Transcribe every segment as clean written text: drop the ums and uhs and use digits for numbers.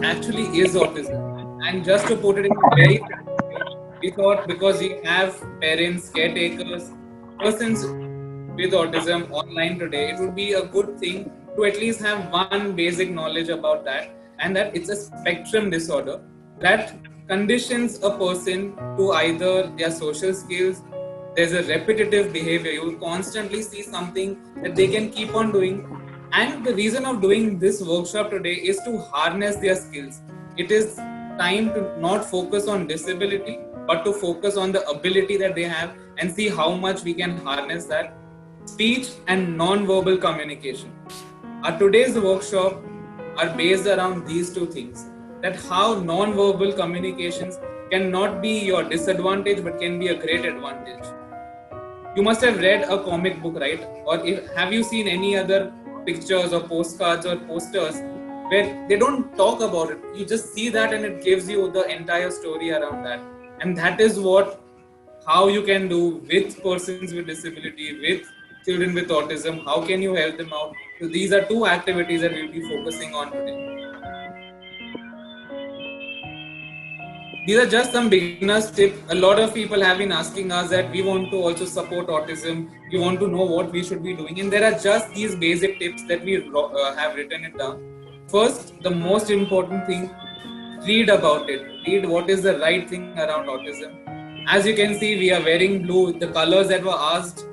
actually is autism. And just to put it in a very practical way, we thought because we have parents, caretakers, persons with autism online today, it would be a good thing to at least have one basic knowledge about that, and that it's a spectrum disorder that conditions a person to either their social skills. There's a repetitive behavior. You will constantly see something that they can keep on doing. And the reason of doing this workshop today is to harness their skills. It is time to not focus on disability, but to focus on the ability that they have and see how much we can harness that. Speech and non-verbal communication. Our today's workshop are based around these two things. That how non-verbal communications cannot be your disadvantage but can be a great advantage. You must have read a comic book, right? Or have you seen any other pictures or postcards or posters where they don't talk about it? You just see that and it gives you the entire story around that. And that is how you can do with persons with disability, with children with autism. How can you help them out? So these are two activities that we'll be focusing on today. These are just some beginners tips. A lot of people have been asking us that we want to also support autism. We want to know what we should be doing. And there are just these basic tips that we have written it down. First, the most important thing, read about it. Read what is the right thing around autism. As you can see, we are wearing blue. The colors that were asked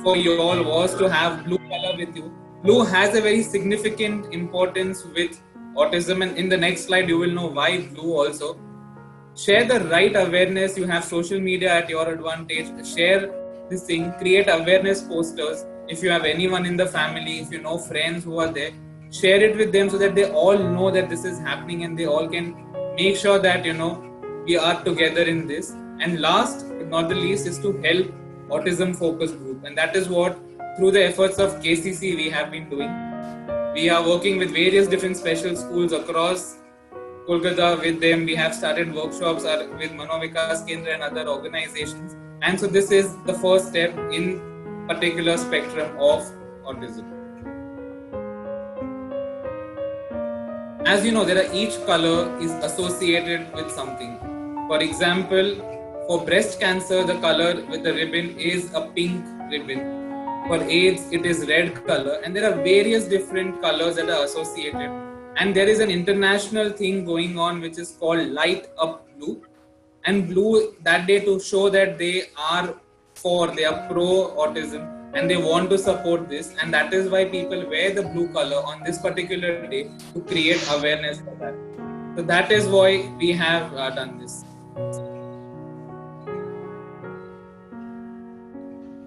for you all was to have blue color with you. Blue has a very significant importance with autism, and in the next slide you will know why blue also. Share the right awareness. You have social media at your advantage. Share this thing. Create awareness posters. If you have anyone in the family, if you know friends who are there, share it with them so that they all know that this is happening and they all can make sure that we are together in this. And last but not the least is to help autism focus group, and that is what through the efforts of KCC we have been doing. We are working with various different special schools across Kolkata. With them we have started workshops with Manovikas Kendra and other organizations, and so this is the first step in particular spectrum of autism. As you know, each color is associated with something. For example, for breast cancer, the color with the ribbon is a pink ribbon. For AIDS, it is red color, and there are various different colors that are associated. And there is an international thing going on which is called Light Up Blue. And blue that day to show that they are pro-autism and they want to support this. And that is why people wear the blue color on this particular day to create awareness for that. So that is why we have done this.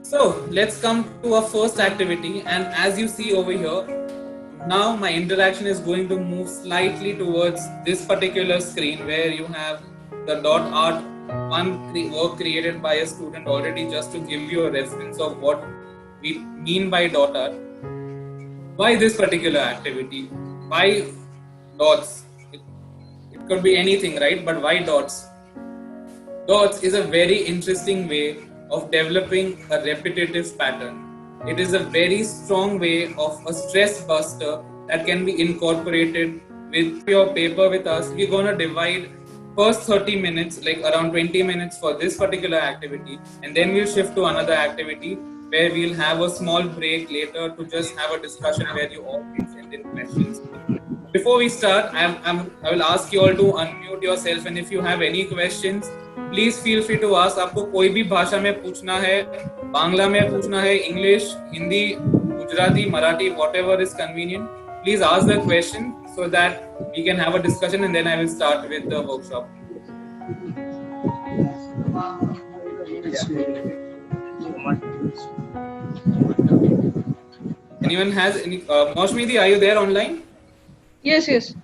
So let's come to our first activity, and as you see over here, now my interaction is going to move slightly towards this particular screen where you have the dot art, one work created by a student already, just to give you a reference of what we mean by dot art. Why this particular activity? Why dots? It could be anything, right? But why dots? Dots is a very interesting way of developing a repetitive pattern. It is a very strong way of a stress buster that can be incorporated with your paper with us. We're going to divide first 30 minutes, like around 20 minutes for this particular activity, and then we'll shift to another activity where we'll have a small break later to just have a discussion where you all can send in questions. Before we start, I will ask you all to unmute yourself, and if you have any questions, please feel free to ask. आपको कोई भी भाषा में पूछना है, बांग्ला में पूछना है, English, Hindi, Gujarati, Marathi, whatever is convenient, please ask the question so that we can have a discussion, and then I will start with the workshop. Anyone has any? Maushmidi, are you there online? Yes.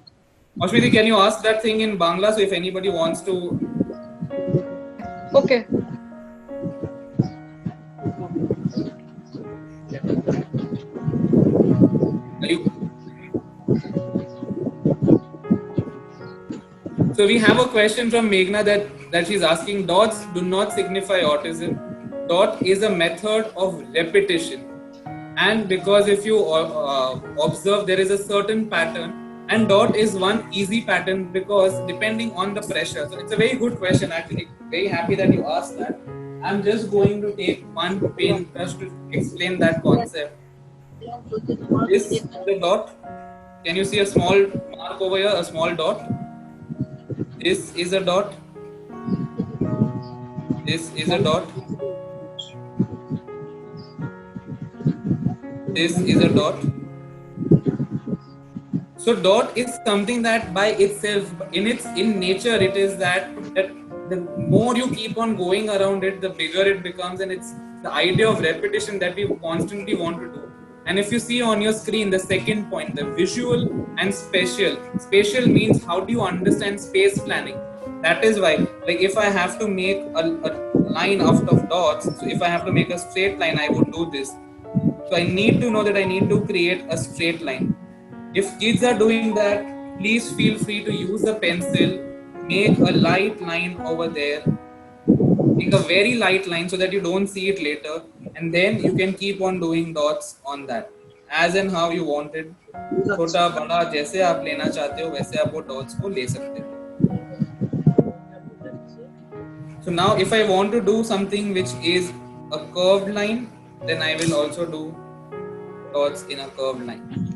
Maushmidi, can you ask that thing in Bangla? So if anybody wants to. Okay. So we have a question from Meghna that she's asking, dots do not signify autism. Dot is a method of repetition. And because if you observe, there is a certain pattern And dot is one easy pattern because depending on the pressure. So it's a very good question actually. Very happy that you asked that. I'm just going to take one paintbrush to explain that concept. This is the dot. Can you see a small mark over here? A small dot. This is a dot. This is a dot. This is a dot. So dot is something that by itself, in nature, it is that the more you keep on going around it, the bigger it becomes, and it's the idea of repetition that we constantly want to do. And if you see on your screen, the second point, the visual and spatial. Spatial means how do you understand space planning? That is why, like if I have to make a line out of dots, so if I have to make a straight line, I would do this. So I need to know that I need to create a straight line. If kids are doing that, please feel free to use a pencil, make a light line over there, make a very light line so that you don't see it later, and then you can keep on doing dots on that as and how you want it. छोटा बड़ा जैसे आप लेना चाहते हो वैसे आप वो dots को ले सकते हो. So now if I want to do something which is a curved line, then I will also do dots in a curved line.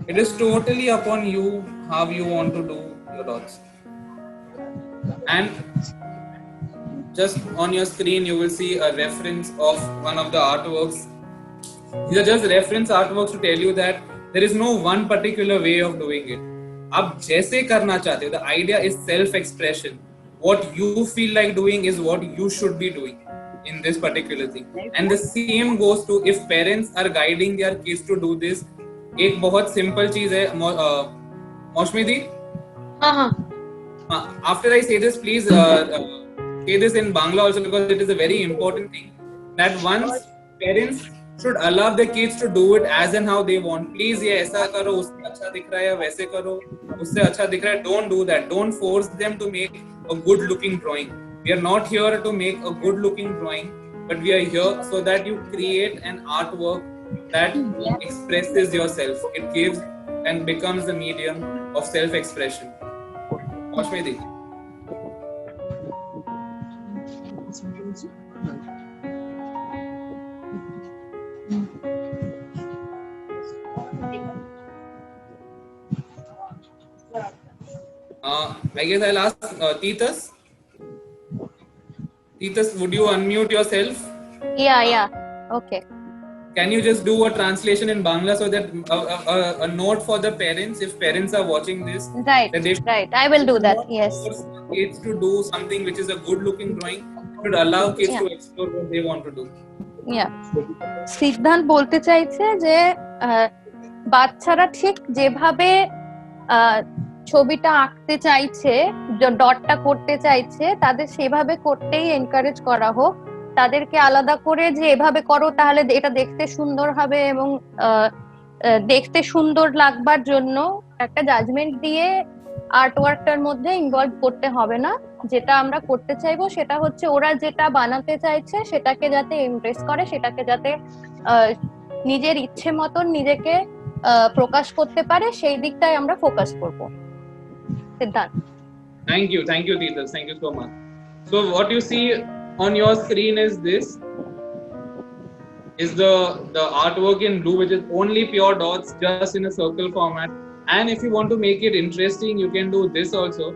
It is totally upon you how you want to do your dots. And just on your screen you will see a reference of one of the artworks. These are just reference artworks to tell you that there is no one particular way of doing it. आप जैसे करना चाहते हो, the idea is self-expression. What you feel like doing is what you should be doing in this particular thing. And the same goes to if parents are guiding their kids to do this. एक बहुत simple चीज है मौसमी दी. After I say this, please say this in Bangla also because it is a very important thing that once parents should allow the kids to do it as and how they want. Please ये ऐसा करो उससे अच्छा दिख रहा है या वैसे करो उससे अच्छा दिख रहा है. Don't do that. Don't force them to make a good looking drawing. We are not here to make a good looking drawing, but we are here so that you create an artwork that expresses yourself. It gives and becomes the medium of self-expression. Ashmedi. I guess I'll ask Titas. Titas, would you unmute yourself? Yeah. Okay. Can you just do a translation in Bangla so that a note for the parents, if parents are watching this, right? I will do that. Yes. Kids to do something which is a good-looking drawing, should allow kids to explore what they want to do. Yeah. সিদ্ধান্ত বলতে চাইছে যে বাচ্চারা ঠিক যেভাবে ছবিটা আঁকতে চাইছে, ডটটা করতে চাইছে, তাদের সেভাবে করতেই এনকারেজ করা হোক. তাদেরকে আলাদা করে যে এভাবে করো তাহলে এটা দেখতে সুন্দর হবে এবং দেখতে সুন্দর লাগবার জন্য একটা জাজমেন্ট দিয়ে আর্টওয়ার্কটার মধ্যে ইনভলভ করতে হবে না. যেটা আমরা করতে চাইবো সেটা হচ্ছে ওরা যেটা বানাতে চাইছে সেটাকে যাতে ইমপ্রেস করে, সেটাকে যাতে নিজের ইচ্ছে মতন নিজেকে প্রকাশ করতে পারে, সেই দিকটাই আমরা ফোকাস করব. সিদ্ধান্ত. Thank you, Titas. Thank you so much. So what you see on your screen is this. Is the artwork in blue, which is only pure dots, just in a circle format. And if you want to make it interesting, you can do this also,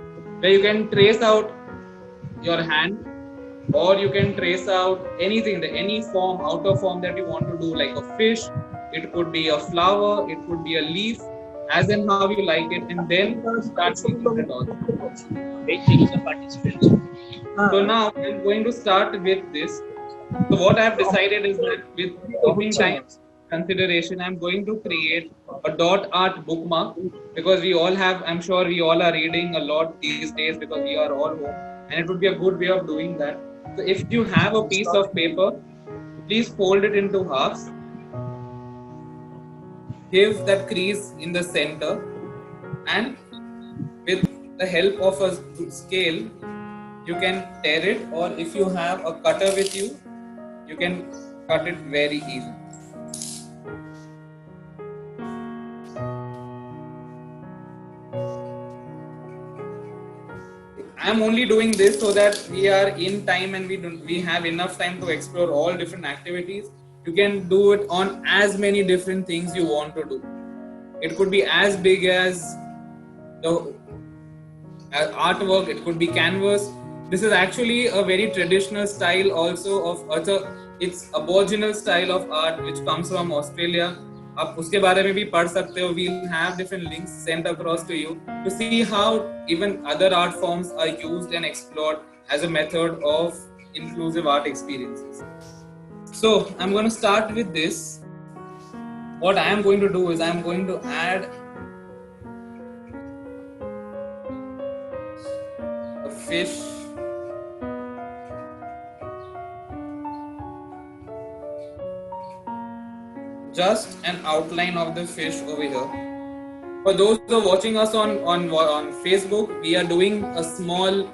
where you can trace out your hand, or you can trace out anything, any form, outer form that you want to do, like a fish. It could be a flower, it could be a leaf, as in how you like it, and then start seeing the dots. So now I'm going to start with this. So what I have decided is that with stopping time consideration, I'm going to create a dot art bookmark because we all have, I'm sure we all are reading a lot these days because we are all home, and it would be a good way of doing that. So if you have a piece of paper, please fold it into halves. Give that crease in the center, and with the help of a scale, you can tear it, or if you have a cutter with you, you can cut it very easily. I'm only doing this so that we are in time and we have enough time to explore all different activities. You can do it on as many different things you want to do. It could be as big as the artwork, it could be canvas. This is actually a very traditional style also of other, it's aboriginal style of art which comes from Australia. आप उसके बारे में भी पढ़ सकते हो. We'll have different links sent across to you to see how even other art forms are used and explored as a method of inclusive art experiences. So I'm going to start with this. What I am going to do is I am going to add a fish. Just an outline of the fish over here. For those who are watching us on Facebook, we are doing a small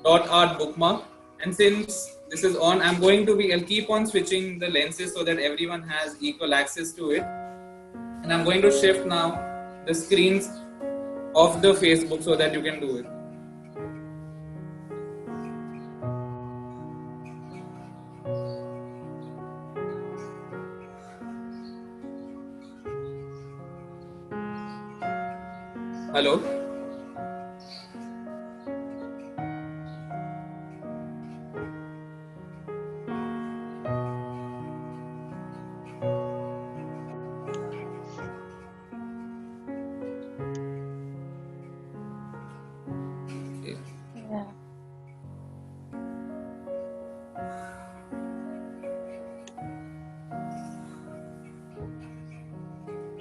dot art bookmark. And since this is on, I'll keep on switching the lenses so that everyone has equal access to it. And I'm going to shift now the screens of the Facebook so that you can do it. Hello? Okay. Yeah.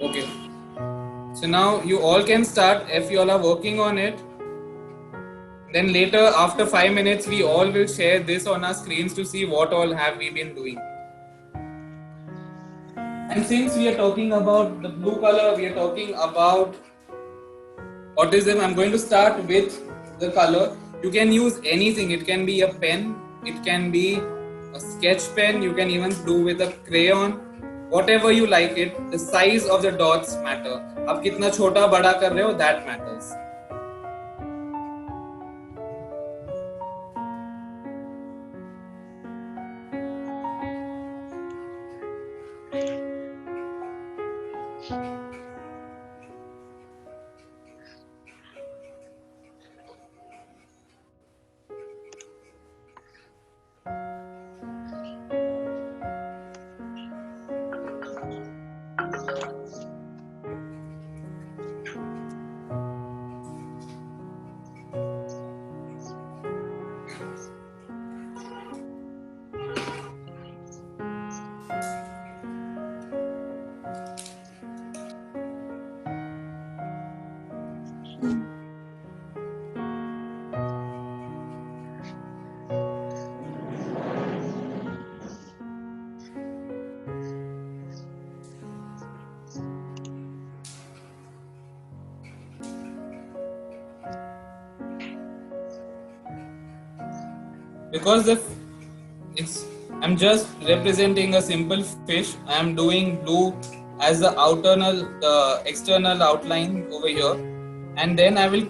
Okay. So now you all can start if you all are working on it. Then later, after 5 minutes, we all will share this on our screens to see what all have we been doing. And since we are talking about the blue color, we are talking about autism, I'm going to start with the color. You can use anything. It can be a pen, it can be a sketch pen, you can even do with a crayon. Whatever you like it, the size of the dots matter. आप कितना छोटा बड़ा कर रहे हो, that matters. Because I'm just representing a simple fish. I'm doing blue as the external outline over here, and then I will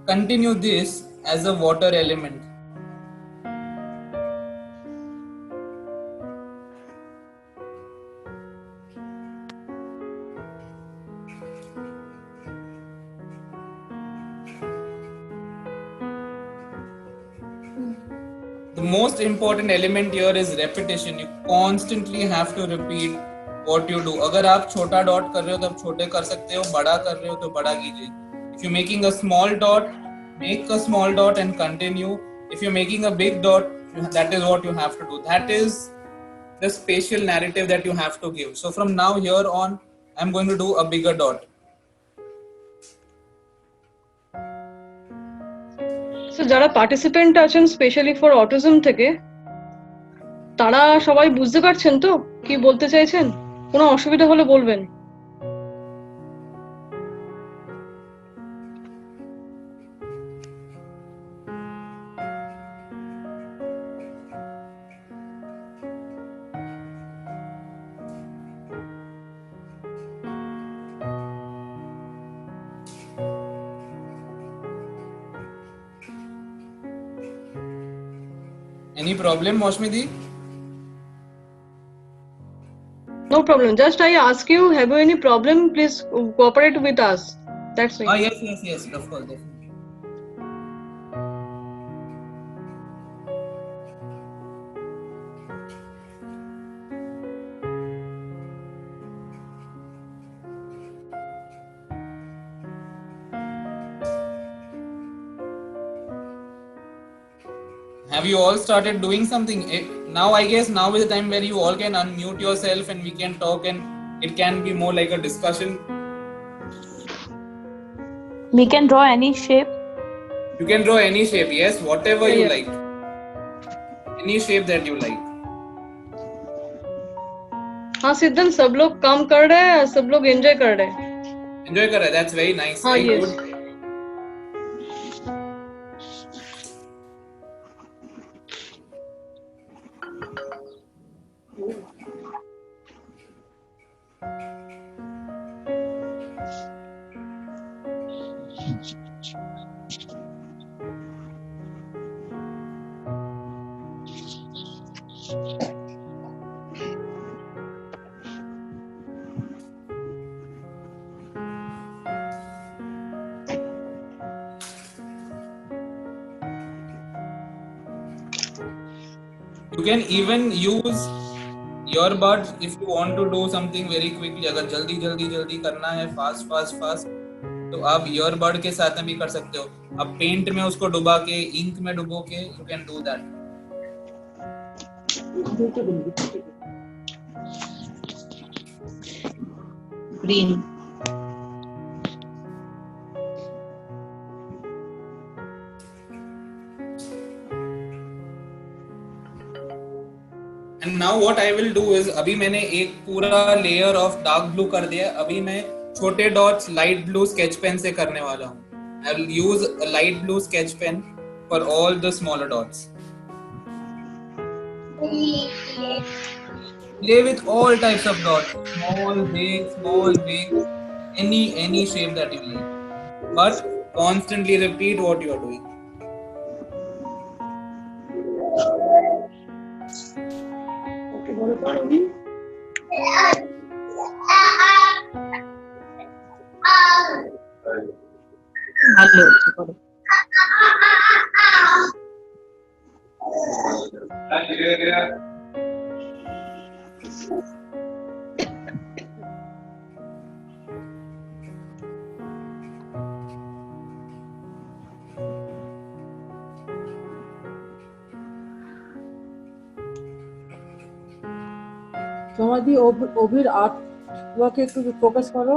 continue this as a water element. The most important element here is repetition. You constantly have to repeat what you do. अगर आप छोटा dot कर रहे हो तो आप छोटे कर सकते हो, बड़ा कर रहे हो तो बड़ा कीजिए. If you're making a small dot, make a small dot and continue. If you're making a big dot, that is what you have to do. That is the spatial narrative that you have to give. So from now here on, I'm going to do a bigger dot. So যারা participant আছেন specially for autism থেকে, তারা সবাই বুঝতে পারছেন তো কি বলতে চাইছেন? কোনো অসুবিধা হলে বলবেন. Any problem, Maushmi di? No problem. Just I ask you, have you any problem? Please cooperate with us. That's it. Yes, of course, definitely. Have you all started doing something? Now I guess now is the time where you all can unmute yourself and we can talk and it can be more like a discussion. We can draw any shape. You can draw any shape, yes, whatever you Yeah. like. Any shape that you like. हाँ सिद्धन सब लोग काम कर रहे हैं, सब लोग enjoy कर रहे हैं. Enjoy kar raha hai. That's very nice. हाँ Very yes. good. You can even use your buds if you want to do something very quickly. अगर जल्दी करना है fast तो आप ईयरबड के साथ में भी कर सकते हो. आप पेंट में उसको डुबा के इंक में डुबो के you can do that. Green. And now what I will do is अभी मैंने एक पूरा लेयर ऑफ डार्क ब्लू कर दिया. अभी मैं छोटे dots light blue sketch pen से करने वाला हूँ. I will use a light blue sketch pen for all the smaller dots. Play with all types of dots, small, big, any shape that you like. But constantly repeat what you are doing. সমাধি অভির art ওয়ার্কে একটু focus করো.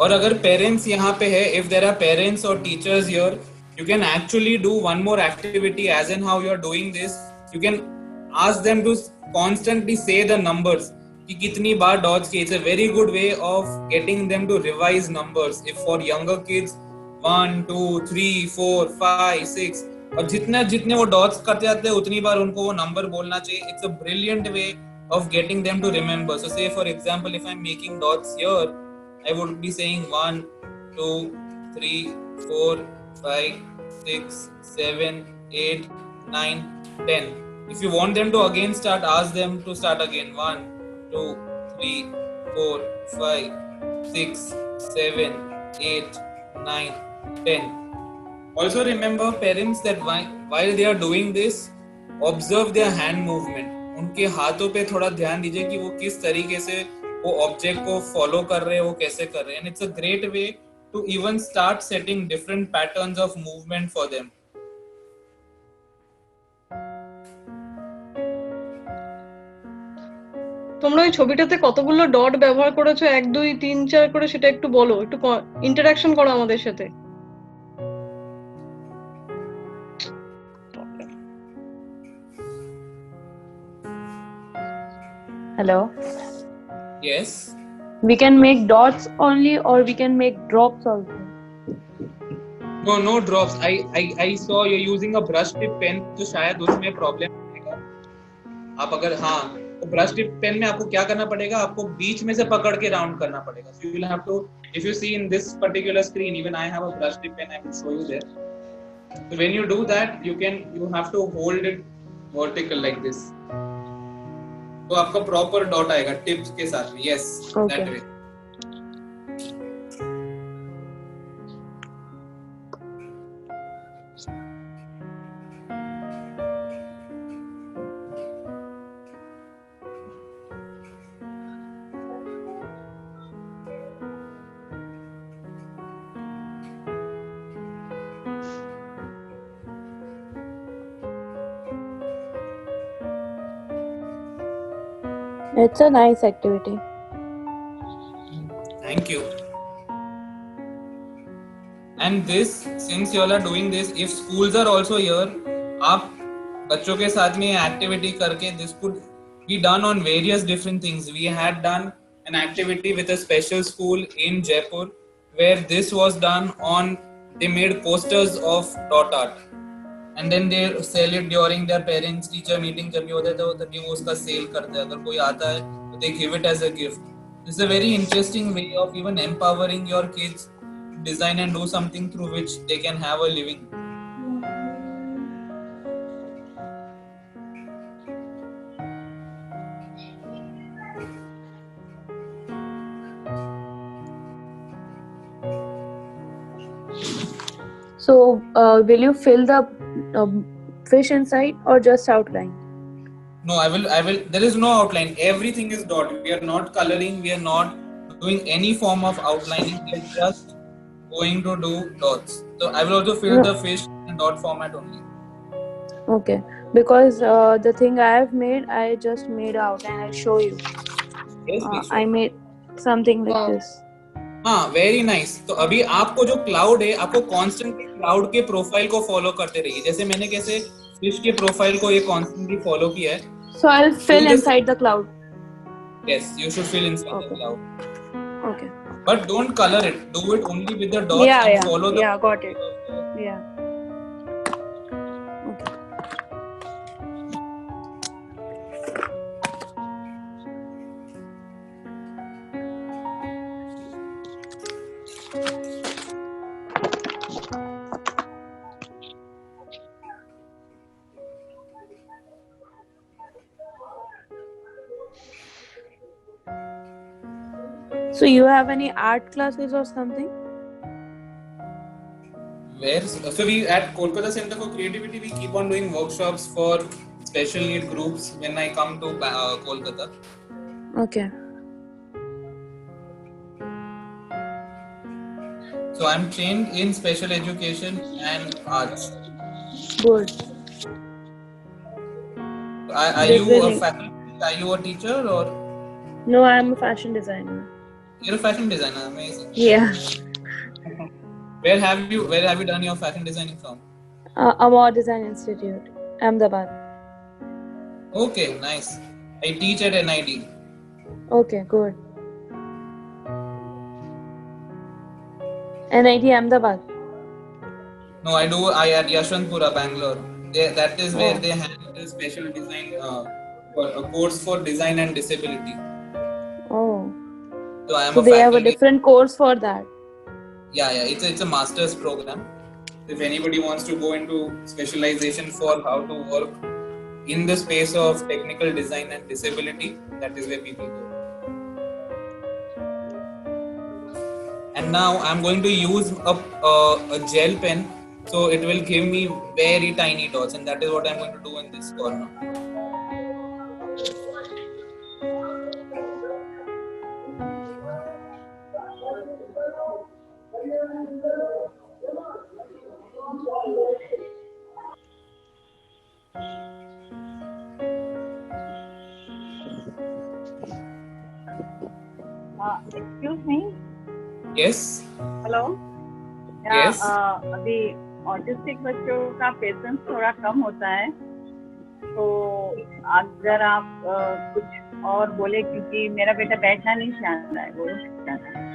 और अगर parents यहाँ पे है, if there are parents or teachers here, you can actually do one more activity as in how you are doing this. You can ask them to constantly say the numbers. कि कितनी बार dots किए. It's a very good way of getting them to revise numbers. If for younger kids 1, 2, 3, 4, 5, 6 और जितने वो dots करते जाते हैं उतनी बार उनको वो number बोलना चाहिए. It's a brilliant way of getting them to remember. So say for example, if I'm making dots here, I would be saying 1, 2, 3, 4, 5, 6, 7, 8, 9, 10. If you want them to again start, ask them to start again. 1, 2, 3, 4, 5, 6, 7, 8, 9, 10. Also remember parents that while they are doing this, observe their hand movement. उनके हाथों पे थोड़ा ध्यान दीजिए कि वो किस तरीके से वो ऑब्जेक्ट को फॉलो कर रहे हैं, वो कैसे कर रहे हैं. And it's a great way to even start setting different patterns of movement for them. তোমরা ওই ছবিটাতে কতগুলো ডট ব্যবহার করেছো, 1 2 3 4 করে, সেটা একটু বলো, একটু ইন্টারঅ্যাকশন করো আমাদের সাথে. Hello. Yes. We can make dots only, or we can make drops also. No drops. I saw you're using a brush tip pen, तो शायद उसमें प्रॉब्लम आएगा. आप अगर तो ब्रश टिप पेन में आपको क्या करना पड़ेगा, आपको बीच में से पकड़ के राउंड करना पड़ेगा. So you will have to, if you see in this particular screen, even I have a brush tip pen, I will show you there. So when you do that, you have to hold it vertical like this. तो आपका proper dot आएगा tips के साथ. Yes, Okay. that way. It's a nice activity. Thank you. And this, since you all are doing this, if schools are also here, आप बच्चों के साथ में activity करके, this could be done on various different things. We had done an activity with a special school in Jaipur where this was done on, they made posters of dot art and then they sell it during their parents teacher meeting. जब भी होता है तो तभी वो उसका sale करते हैं. अगर कोई आता है तो they give it as a gift. It's a very interesting way of even empowering your kids to design and do something through which they can have a living. So, will you fill the fish inside or just outline? No, I will. There is no outline. Everything is dot. We are not coloring. We are not doing any form of outlining. We are just going to do dots. So I will also fill the fish in dot format only. Okay, because the thing I have made, I just made out and I'll show you. Yes, please. I made something like Wow. this. हाँ, very nice. तो अभी आपको जो cloud है, आपको constantly cloud के profile को follow करते रहिए. जैसे मैंने कैसे फिश के प्रोफाइल को ये कॉन्स्टेंटली फॉलो किया है. So I'll fill just- inside the cloud. Yes, you should fill inside the Okay. cloud. Okay. But don't color it. Do it only with the dots Yeah, and yeah. follow the. Yeah, got it. Yeah. Okay. So you have any art classes or something? So we at Kolkata Center for Creativity, we keep on doing workshops for special need groups when I come to Kolkata. Okay. So I'm trained in special education and arts. Good. Are That's you a really- faculty? Are you a teacher or No, I'm a fashion designer. you're a fashion designer? Amazing. Yeah. Where have you done your fashion designing from? Amar Design Institute, Ahmedabad. Okay, nice. I teach at NID. Okay, good. NIT Ahmedabad. No, I at Yashwantpura, Bangalore. That is where Oh. they have a special design a course for design and disability. Oh. So I am So a they have a faculty. different course for that. Yeah, it's a master's program. If anybody wants to go into specialization for how to work in the space of technical design and disability, that is where people go. And now I'm going to use a gel pen, so it will give me very tiny dots, and that is what I'm going to do in this corner. Excuse me. Yes. Hello. Yes. अभी autistic बच्चों का patience थोड़ा कम होता है, तो अगर आप कुछ और बोले, क्योंकि मेरा बेटा बैठना नहीं चाहता है, वो चाहता है.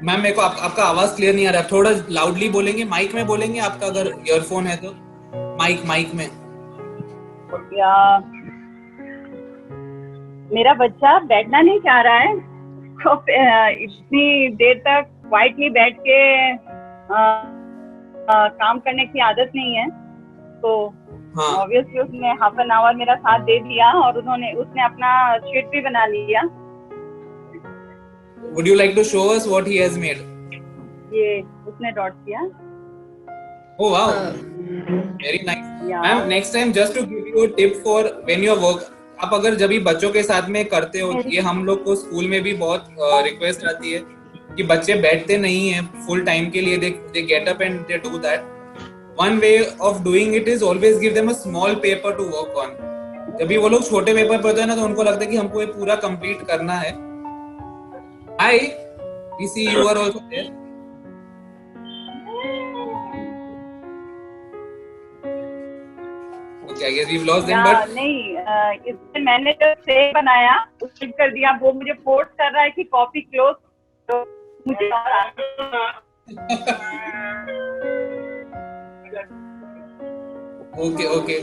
मैम मेरे को आपका आवाज क्लियर नहीं आ रहा है. थोड़ा लाउडली बोलेंगे, माइक में बोलेंगे. आपका अगर ईयरफोन है तो माइक में. या मेरा बच्चा बैठना नहीं चाह रहा है, तो इतनी देर तक क्वाइटली बैठ के काम करने की आदत नहीं है, तो ऑब्वियसली उसने हाफ एन आवर मेरा साथ दे दिया और उसने अपना शीट भी बना लिया। Would you like to show us what he has made? ये उसने डॉट किया। Oh wow, very nice. Ma'am, next time just to give you a tip for when you work, आप अगर जब भी बच्चों के साथ में करते हो, ये हम लोग को स्कूल में भी बहुत रिक्वेस्ट आती है कि बच्चे बैठते नहीं हैं फुल टाइम के लिए, they get up and they do that. One way of doing it is always give them a small paper to work on. जब भी वो लोग छोटे पेपर पर होते हैं ना, तो उनको लगता है कि हमको ये पूरा कंप्लीट करना है। Hi, we see you are also there. Okay, I guess we've lost them, but नहीं, इसमें मैंने जो सेव बनाया उसको कर दिया, वो मुझे फोर्स कर रहा है कि कॉपी क्लोज, तो मुझे okay.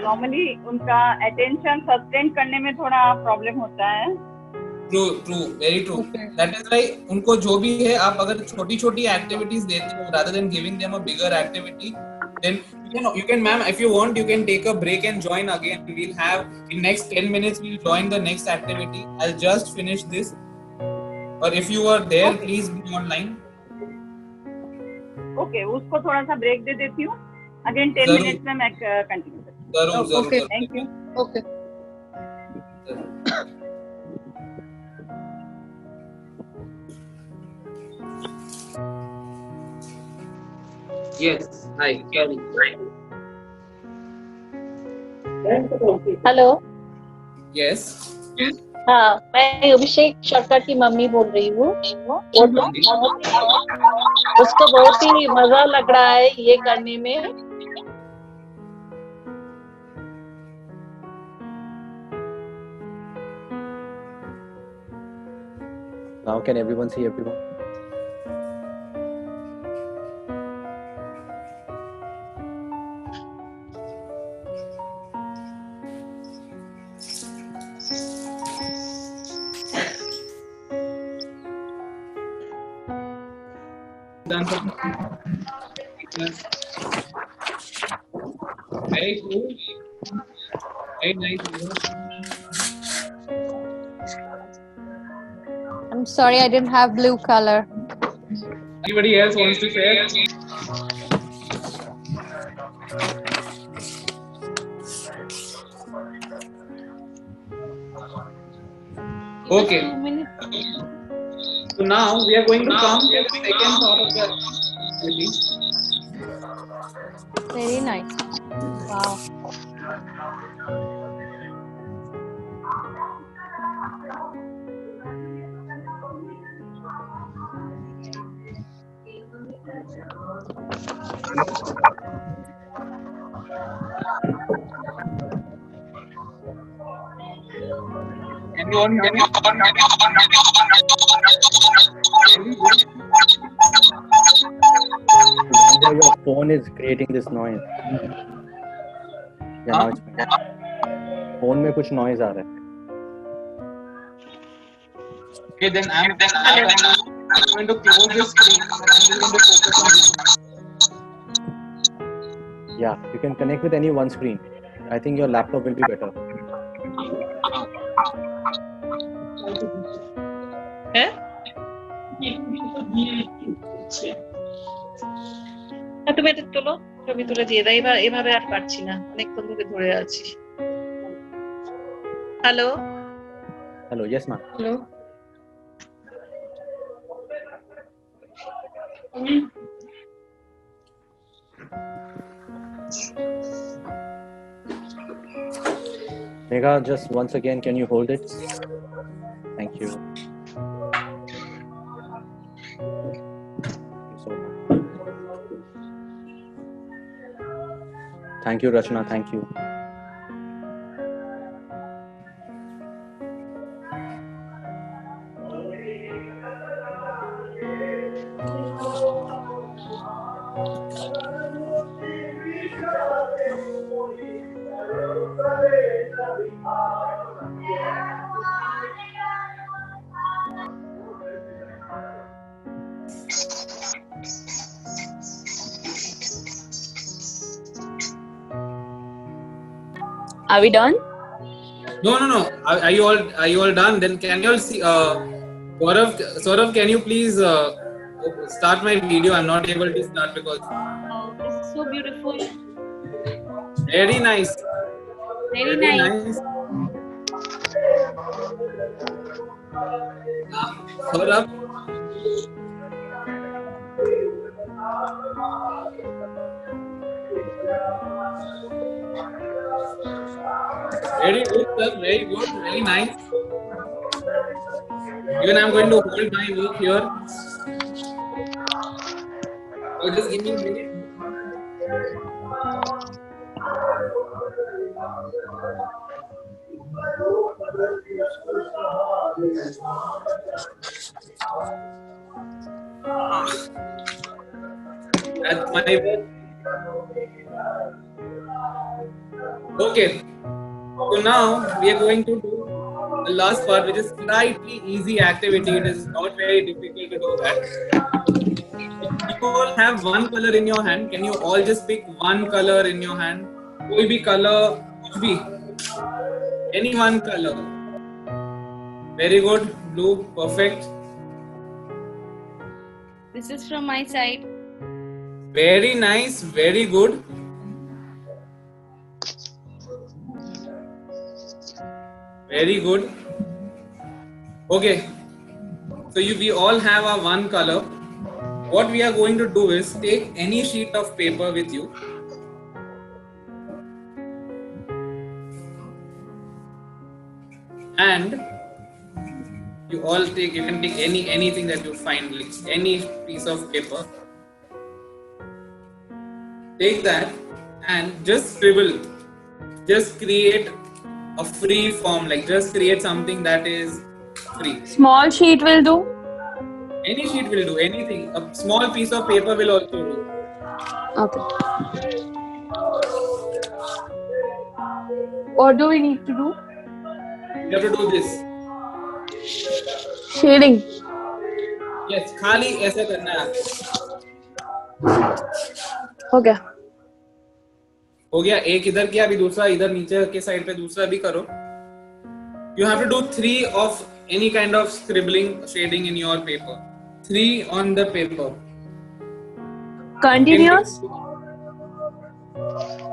नॉर्मली उनका अटेंशन सस्टेन करने में थोड़ा प्रॉब्लम होता है। True, very true. That is why उनको जो भी है, आप अगर छोटी-छोटी एक्टिविटीज देते हो rather than giving them a bigger activity, then you can ma'am, if you want, you can take a break and join again. We'll have in next 10 minutes we'll join the next activity. I'll just finish this. Or if you are there, please be online. Okay, उसको थोड़ा सा break दे देती हूँ। Again 10 minutes में मैं continue करती हूँ। जरूर। Thank you. Okay. Yes. Hi. Hello. Yes. हाँ, मैं अभिषेक शर्मा की मम्मी बोल रही हूँ। उसको बहुत ही मजा लग रहा है ये करने में। Now can everyone see everyone? Very cool. Very nice. I'm sorry, I didn't have blue color. Anybody else wants to share? Okay. So now we are going to come to the second part of the activity. Very nice. Wow. Anyone? Your phone is creating this noise. Yeah, now it's fine. Phone में कुछ noise आ रहा है. Okay, then I'm going to close this screen and I'm going to focus on this. Yeah, you can connect with any one screen. I think your laptop will be better. তুমি এটা তোলো, ছবি তুলে দিয়ে দাও। এভাবে আর পারছি না, অনেকক্ষণ ধরে ধরে আছি। Hello. Hello, yes ma'am. Hello. Megha, just once again, can you hold it? Thank you. Thank you, Rachna. Thank you. Are we done? No. Are you all done? Then can you all see? Saurav, can you please start my video? I'm not able to start because. Oh, this is so beautiful. Very nice. Very nice. Saurav. Very good, sir. Very good. Very nice. Even I'm going to hold my work here. So just give me a minute. That's my work. Okay. So now we are going to do the last part, which is slightly easy activity. It is not very difficult to do that. You all have one color in your hand. Can you all just pick one color in your hand? कोई भी color, कुछ भी. Any one color. Very good. Blue. Perfect. This is from my side. Very nice. Very good. Very good. Okay. So we all have our one color. What we are going to do is take any sheet of paper with you. And you can take anything that you find, like any piece of paper. Take that and just scribble. Just create a free form, like just create something that is free. Small sheet will do. Any sheet will do, anything. A small piece of paper will also do. Okay. What do we need to do? You have to do this. Shading. Yes, खाली ऐसा करना है आपको. हो गया. हो गया. एक इधर किया, अभी दूसरा इधर नीचे के साइड पे दूसरा भी करो. You have to do 3 of any kind of scribbling, shading in your paper. 3 on the paper. Continuous.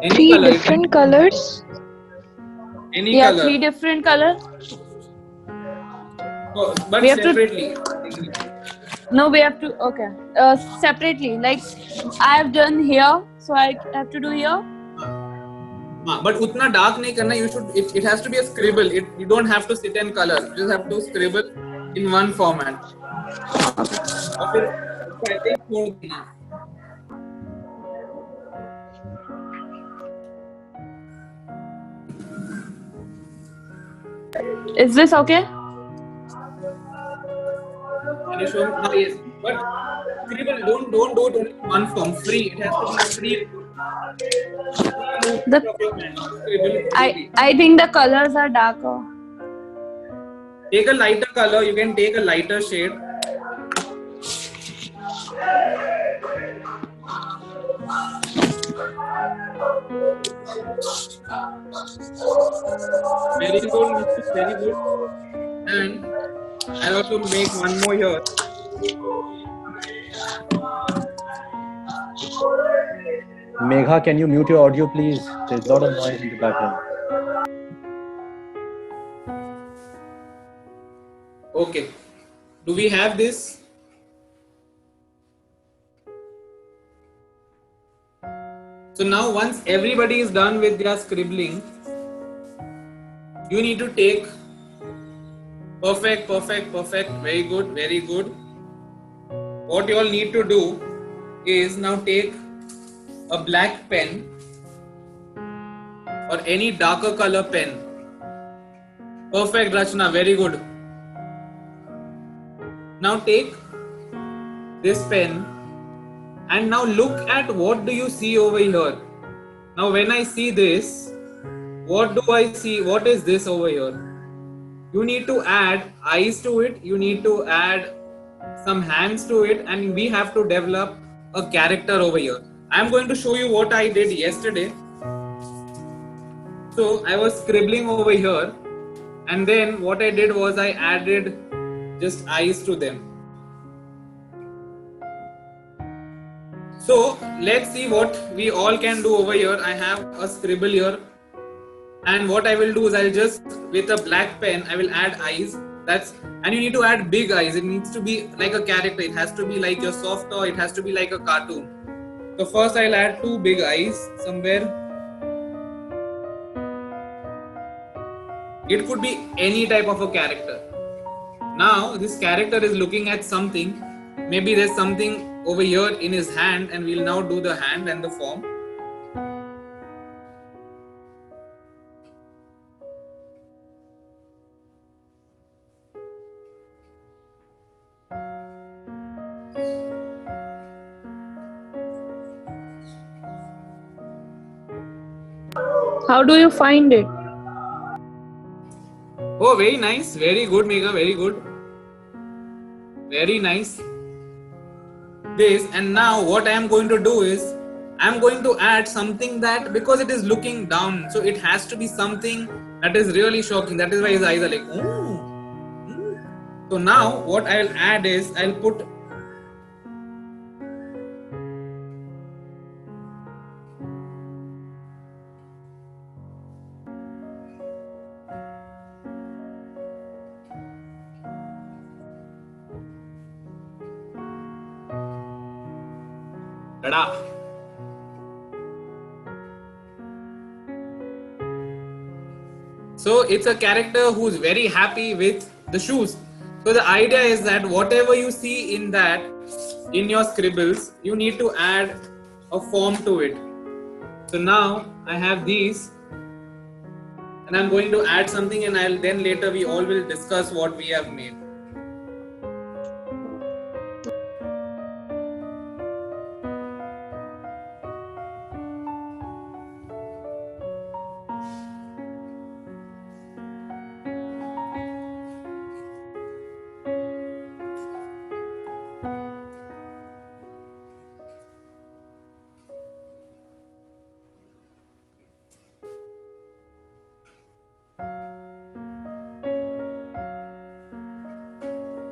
Any 3 color. different colors. Any Yeah, color. 3 different colors. Oh, but We have to- separately. No, we have to. Okay. Separately. Like I have done here, so I have to do here. But उतना dark नहीं करना. You should. It has to be a scribble. You don't have to sit and color. You just have to scribble in one format. और फिर ऐसे ही छोड़ देना. Is this okay? Can you show me? Ah, yes. But scribble. Don't do it in one form. Free. It has to be free. I think the colors are darker. Take a lighter color. You can take a lighter shade. Very good. Very good. And I'll also make one more here. Megha, can you mute your audio, please? There's a lot of noise in the background. Okay. Do we have this? So now once everybody is done with their scribbling, you need to take perfect, very good. What you all need to do is now take a black pen or any darker color pen. Perfect, Rachna, very good. Now take this pen and now look at what do you see over here. Now when I see this, what do I see? What is this over here? You need to add eyes to it, you need to add some hands to it, and we have to develop a character over here. I'm going to show you what I did yesterday. So I was scribbling over here, and then what I did was I added just eyes to them. So let's see what we all can do over here. I have a scribble here, and what I will do is I'll just, with a black pen, I will add eyes. And you need to add big eyes. It needs to be like a character. It has to be like your soft toy. It has to be like a cartoon. So first I'll add 2 big eyes somewhere. It could be any type of a character. Now this character is looking at something. Maybe there's something over here in his hand, and we'll now do the hand and the form. How do you find it? Oh, very nice. Very good, Megha. Very good. Very nice. This, and now what I am going to do is I am going to add something that, because it is looking down, so it has to be something that is really shocking. That is why his eyes are like, ooh. So now what I will add is I'll put Tada. So it's a character who's very happy with the shoes. So the idea is that whatever you see in that, in your scribbles, you need to add a form to it. So now I have these, and I'm going to add something, and then later we all will discuss what we have made.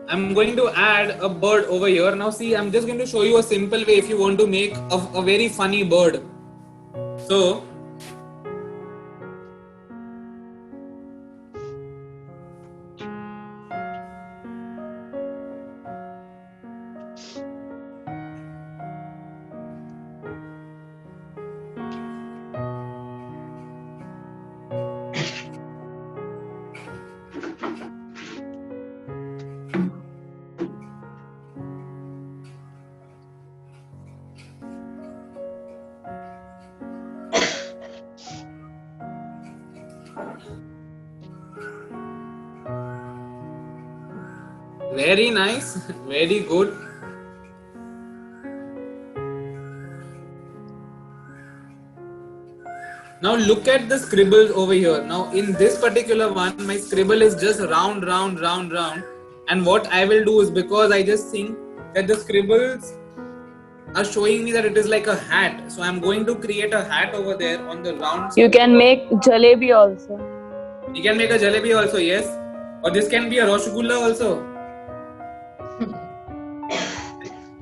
I'm going to add a bird over here. Now see, I'm just going to show you a simple way if you want to make a very funny bird. So very nice, very good. Now look at the scribbles over here. Now in this particular one, my scribble is just round, round, round, round. And what I will do is, because I just think that the scribbles are showing me that it is like a hat. So I'm going to create a hat over there on the round. You can make jalebi also. You can make a jalebi also, yes. Or this can be a rasgulla also.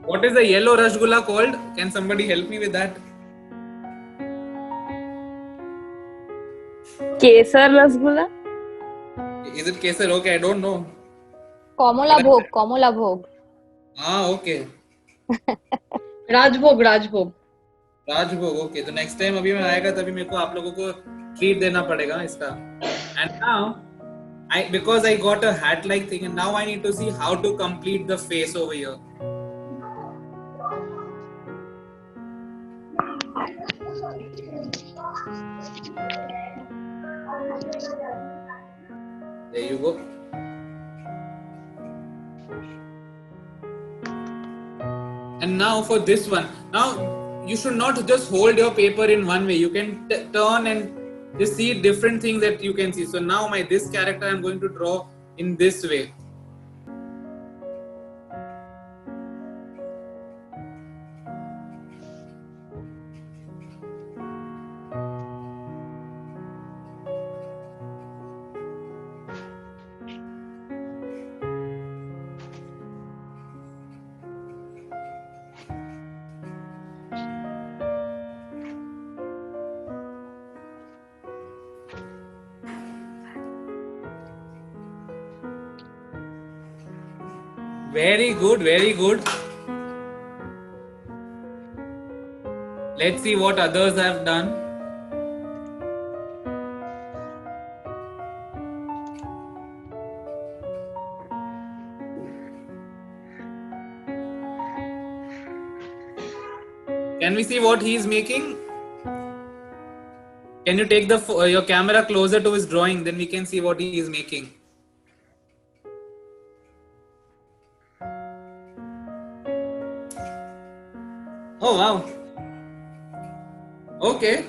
What is the yellow rasgulla called? Can somebody help me with that? Kesar rasgulla? Is it kesar? Okay, I don't know. Komala bhog, Komala bhog. Ah, okay. Rajbhog rajbhog rajbhog. Okay, तो next time अभी मैं आएगा तभी मेरे को आप लोगों को treat देना पड़ेगा इसका. And now, because I got a hat-like thing, and now I need to see how to complete the face over here. There you go. And now for this one. Now you should not just hold your paper in one way. You can turn and just see different things that you can see. So now this character I'm going to draw in this way. Very good, very good. Let's see what others have done. Can we see what he is making? Can you take your camera closer to his drawing? Then we can see what he is making. Oh wow. Okay.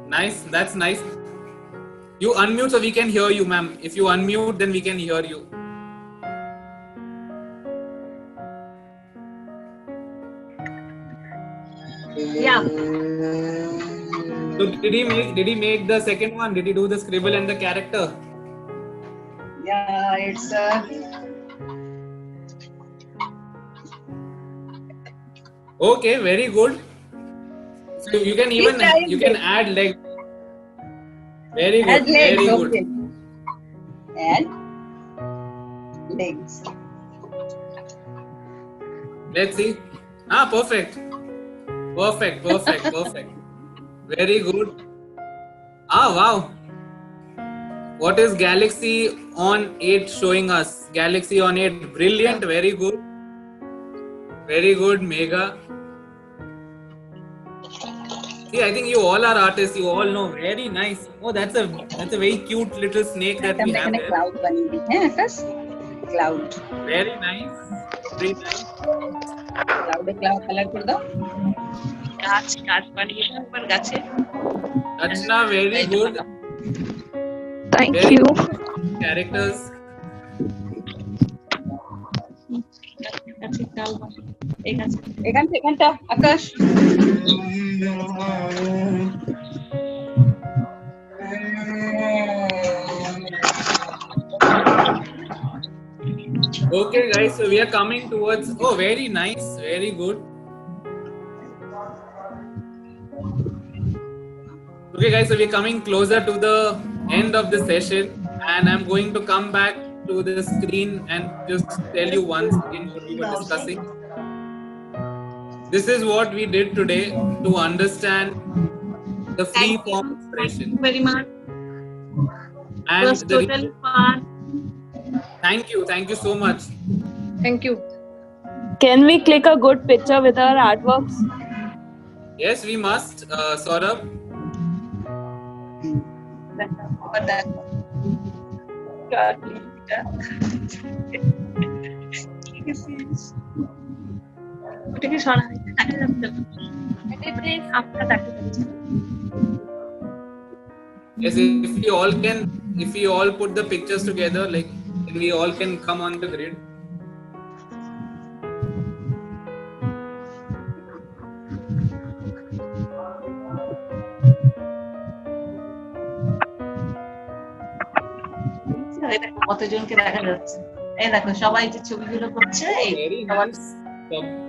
Nice, that's nice. You unmute so we can hear you, ma'am. If you unmute, then we can hear you. Yeah. So did he make the second one? Did he do the scribble and the character? Yeah, it's Okay, very good. So you can even add leg. Very good. Very good. And legs. Let's see. Perfect. Perfect. Very good. Wow. What is Galaxy on 8 showing us? Galaxy on 8. Brilliant. Very good. Very good, Mega. See, I think you all are artists. You all know. Very nice. Oh, that's a very cute little snake that we have there. Cloud बनी हुई है आकाश. Cloud. Very nice. Very nice. Cloud color कर दो. গাছ বানিয়ে উপর গাছে Rachna, very good. Thank Very you. good characters. গাছে ডাল বানিয়ে এই গাছে এখানটা আকাশ. Okay, guys. So we are coming towards. Oh, very nice. Very good. Okay, guys. So we're coming closer to the end of the session, and I'm going to come back to the screen and just tell you once again what we were discussing. This is what we did today to understand the free form expression. very much. And Was totally fun. Thank you so much. Thank you. Can we click a good picture with our artworks? Yes, we must, Saurabh. ওটাকে সরা দেখা যাচ্ছে please আপনারা দেখা যাচ্ছে Yes, if we all put the pictures together, like then we all can come on the grid. কতজনকে দেখা যাচ্ছে এই দেখো সবাই যে ছবিগুলো করছে এই Very nice.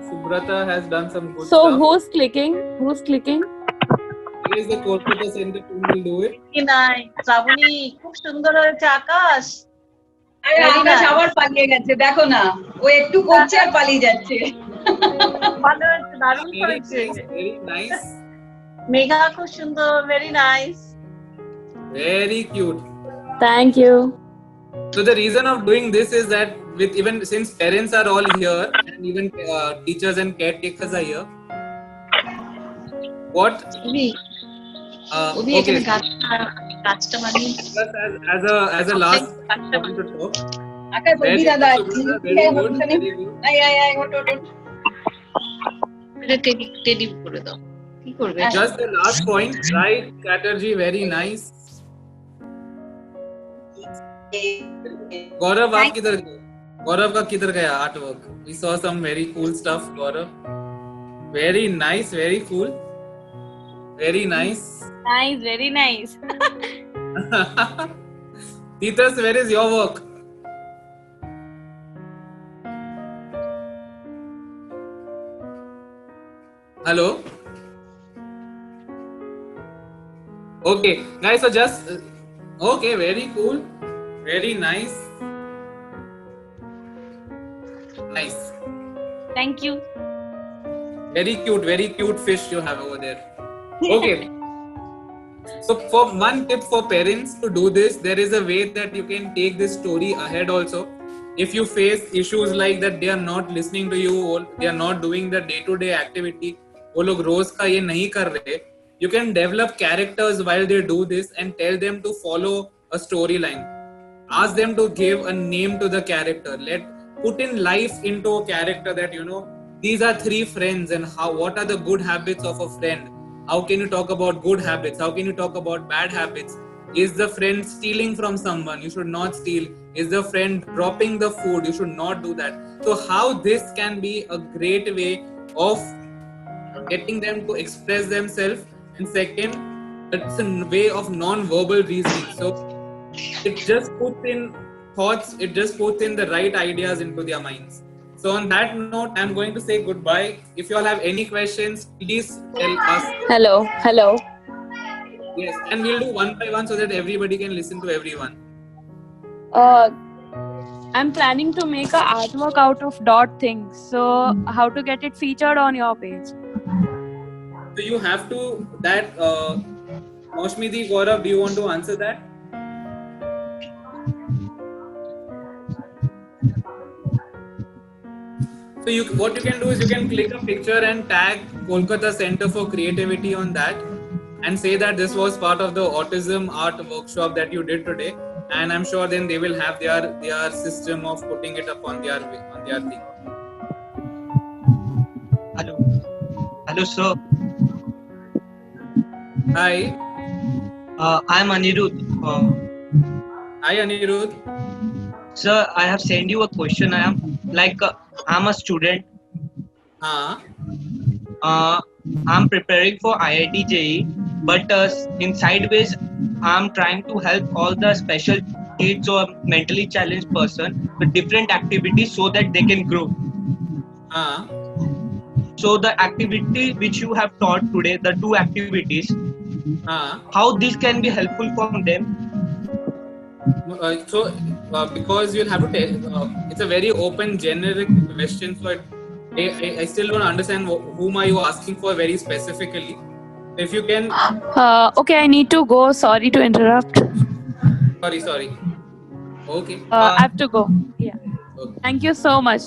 Subrata has done some good So stuff. who's clicking? Who's clicking? Here is the coordinator center team will do it. কি নাই শ্রাবণী খুব সুন্দর হয়েছে আকাশ আরে আকাশ আবার পালিয়ে গেছে দেখো না ও একটু করছে আর পালিয়ে যাচ্ছে. ভালো হয়েছে দারুণ Very করেছে nice. Very nice. মেঘা খুব সুন্দর very nice Very cute. Thank you. So the reason of doing this is that with even since parents are all here and even teachers and caretakers are here, what উনি okay, এখানে গাছটা বানিয়ে just as a last point to talk. আকাশ বলবি দাদা. Very good. আয় ওট. এটাকে teddy করে দাও, কি করবে? Just the last point, right, Chatterjee, very nice. Gaurav, आप किधर गए? Gaurav का किधर गया artwork? We saw some very cool stuff, Gaurav. Very nice, very cool. Very nice. Nice, very nice. Titas, where is your work? Hello? Okay, guys, so just okay, very cool, very nice. Nice. Thank you. Very cute fish you have over there. Okay. So for one tip for parents to do this, there is a way that you can take this story ahead also. If you face issues like that, they are not listening to you, or they are not doing the day-to-day activity, वो लोग रोज का ये नहीं कर रहे, you can develop characters while they do this and tell them to follow a storyline. Ask them to give a name to the character. Put in life into a character that, you know, these are 3 friends and what are the good habits of a friend? How can you talk about good habits? How can you talk about bad habits? Is the friend stealing from someone? You should not steal. Is the friend dropping the food? You should not do that. So how this can be a great way of getting them to express themselves. And second, it's a way of non-verbal reasoning. So it just puts in thoughts, it just puts in the right ideas into their minds. So on that note, I'm going to say goodbye. If you all have any questions, please tell us. Hello. Yes, and we'll do one by one so that everybody can listen to everyone. I'm planning to make an artwork out of dot things. So how to get it featured on your page? So you have to that. Maushmidi, Gaurav, do you want to answer that? So what you can do is you can click a picture and tag Kolkata Center for Creativity on that, and say that this was part of the autism art workshop that you did today. And I'm sure then they will have their system of putting it up on their thing. Hello, sir. Hi. I'm Anirudh. Hi, Anirudh. Sir, I have sent you a question. I'm a student. I'm preparing for IIT JEE, but in sideways, I'm trying to help all the special kids or mentally challenged person with different activities so that they can grow. So the activity which you have taught today, the 2 activities, how this can be helpful for them? Because you'll have to take, it's a very open generic question, so I still don't understand whom are you asking for very specifically. If you can Okay, I need to go. Sorry to interrupt. sorry. Okay. I have to go. Yeah. Okay. Thank you so much.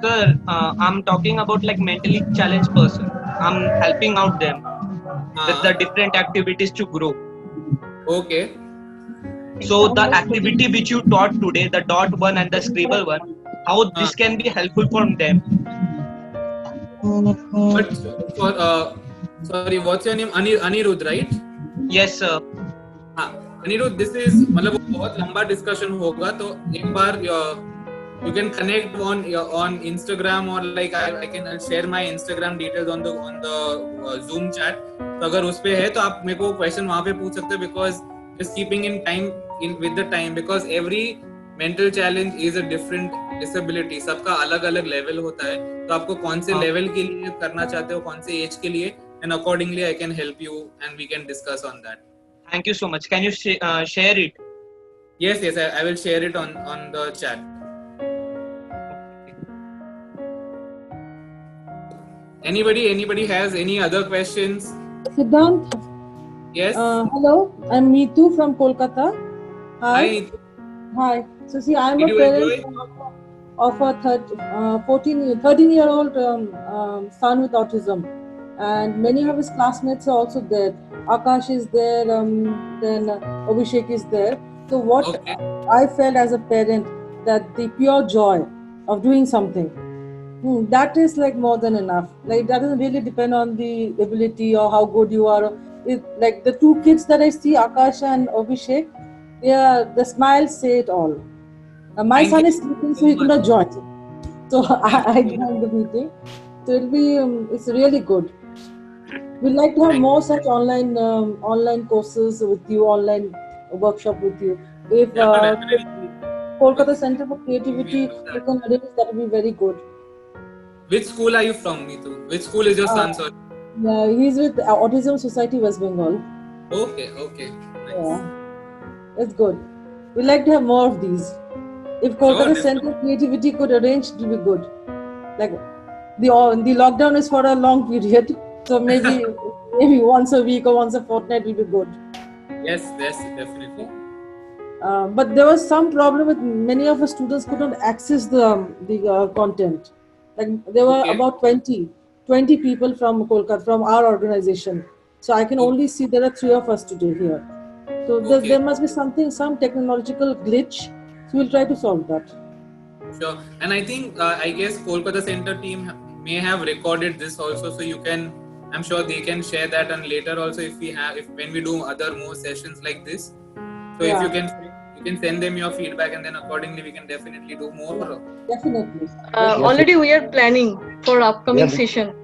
Sir, I'm talking about like mentally challenged person. I'm helping out them with the different activities to grow. Okay. So the activity which you taught today, the dot one and the scribble one, how this can be helpful for them? But sorry, what's your name? Anirudh, right? Yes, sir. Anirudh, this is मतलब बहुत लंबा discussion होगा, तो एक बार you can connect on Instagram, or like I can share my Instagram details on the Zoom chat. तो अगर उस पे है तो आप मेरे को question वहाँ पे पूछ सकते हो, because just keeping in time with the time, because every mental challenge is a different disability. सबका अलग अलग level होता है, तो आपको कौन से level के लिए करना चाहते हो, कौन से age के लिए, and accordingly I can help you and we can discuss on that. Thank you so much. Can you share it? Yes, I will share it on the chat. Anybody has any other questions? Siddhant? Yes. Hello, I'm Meetu from Kolkata. Hi. So see, I'm a parent of a 13-year-old son with autism, and many of his classmates are also there. Akash is there, then Abhishek is there. So what I felt as a parent, that the pure joy of doing something. That is like more than enough. Like that doesn't really depend on the ability or how good you are. Like the two kids that I see, Akash and Abhishek, the smiles say it all. My Thank son you is sleeping, so so he could much. not join. So Thank I you. joined the meeting. So it'll be it's really good. We'd like to have Thank more such online courses with you, online workshop with you. If Yeah, definitely. Kolkata Center for Creativity, We'll do you that. can arrange, that will be very good. Which school are you from, Neetu? Which school is your Uh, son, sorry? yeah, he's with Autism Society West Bengal. Okay, okay. Nice. Yeah, it's good. We'd like to have more of these. If Sure, Kolkata definitely. Center Creativity could arrange, it will be good. Like the lockdown is for a long period, so maybe once a week or once a fortnight will be good. Yes, definitely. But there was some problem with many of the students could not access the content. Like there were Okay. about 20 people from Kolkata, from our organization. So I can Okay. only see there are 3 of us today here. So Okay. there must be some technological glitch. So we'll try to solve that. Sure. And I think, I guess Kolkata Center team may have recorded this also, so you can, I'm sure they can share that, and later also if when we do other more sessions like this, so if you can send them your feedback, and then accordingly we can definitely do more. Definitely. Already we are planning for upcoming session,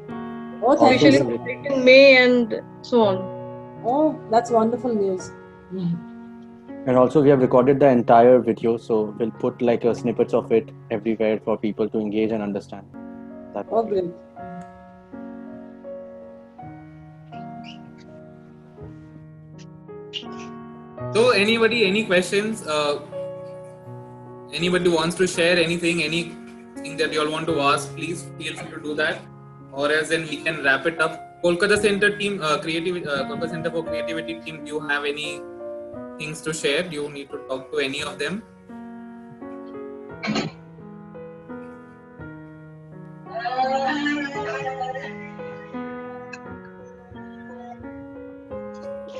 Oh, thank especially you. in May and so on. Oh, that's wonderful news. And also we have recorded the entire video, so we'll put like a snippets of it everywhere for people to engage and understand. That Oh, great. So any questions? Anybody wants to share anything that you all want to ask, please feel free to do that, or else then we can wrap it up. Kolkata Center team, Kolkata Center for Creativity team, do you have any things to share? Do you need to talk to any of them?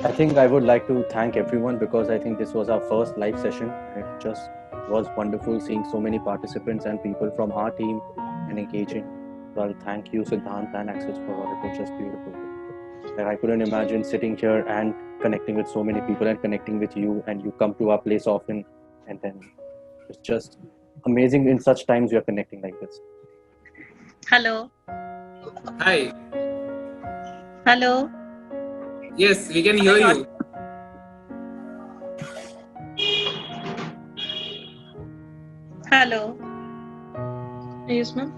I think I would like to thank everyone, because I think this was our first live session. It just was wonderful seeing so many participants and people from our team and engaging. So I'll thank you, Siddhant and Access, for all. It was just beautiful. And I couldn't imagine sitting here and connecting with so many people and connecting with you, and you come to our place often, and then it's just amazing in such times we are connecting like this. Hello. Hi. Hello. Yes, we can hear you. Hello. Yes, ma'am.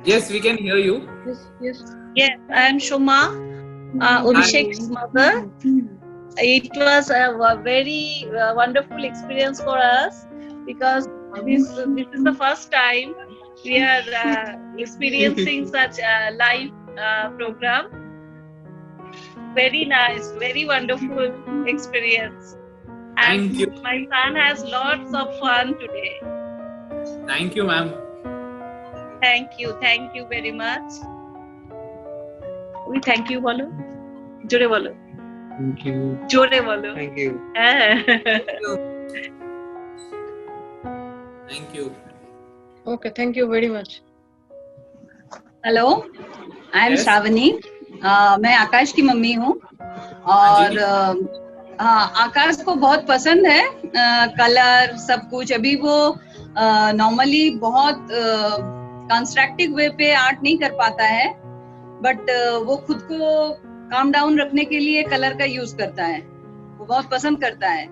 Yes, we can hear you. Yes. Yes, I am Shoma, Abhishek's mother. It was a very wonderful experience for us, because this is the first time we are experiencing such a live program. Very nice, very wonderful experience. And Thank you. my son has lots of fun today. Thank you, ma'am. Thank you very much. We thank you, bolo. Jore bolo. Thank you. Jore bolo. Thank you. Thank you. Okay, thank you very much. Hello, I am Yes. Shravani. मैं आकाश की mummy हूँ और आकाश को बहुत पसंद है colour सब कुछ। अभी वो नॉर्मली बहुत कंस्ट्रक्टिव वे पे आर्ट नहीं कर पाता है, बट वो खुद को काम डाउन रखने के लिए कलर का यूज करता है। वो बहुत पसंद करता है,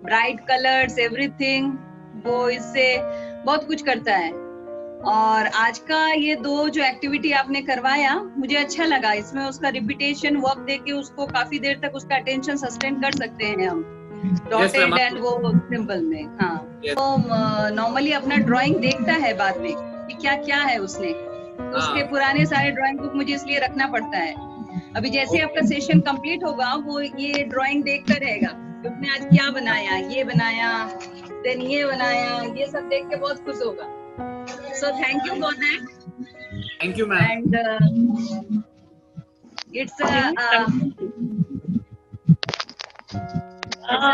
ब्राइट कलर्स एवरीथिंग, वो इससे बहुत कुछ करता है। और आज का ये 2 जो एक्टिविटी आपने करवाया मुझे अच्छा लगा। इसमें उसका रिपीटेशन वर्क देके उसको काफी देर तक उसका अटेंशन सस्टेन कर सकते हैं हम डॉटेड एंड वो सिंपल में। हाँ, तो नॉर्मली अपना ड्राइंग देखता है बाद में कि क्या क्या है उसने। उसके पुराने सारे ड्राइंग बुक मुझे इसलिए रखना पड़ता है। अभी जैसे आपका सेशन कंप्लीट होगा वो ये ड्राइंग देखता रहेगा कि उसने आज क्या बनाया, ये बनाया, देन ये बनाया, ये सब देख के बहुत खुश होगा। So thank you for that. Thank you, ma'am. And it's a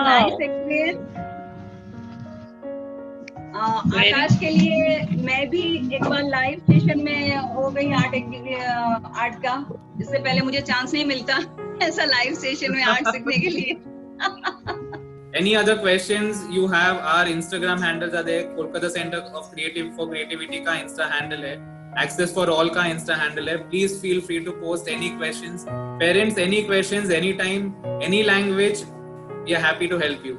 nice experience. आकाश के लिए मैं भी एक बार लाइव सेशन में हो गई आर्ट का। इससे पहले मुझे चांस नहीं मिलता ऐसा लाइव सेशन में आर्ट सीखने के लिए। Any other questions you have? Our Instagram handles are there. Kolkata Center of Creativity का Insta handle है. Access for All का Insta handle है. Please feel free to post any questions. Parents, any questions, anytime, any language, we are happy to help you.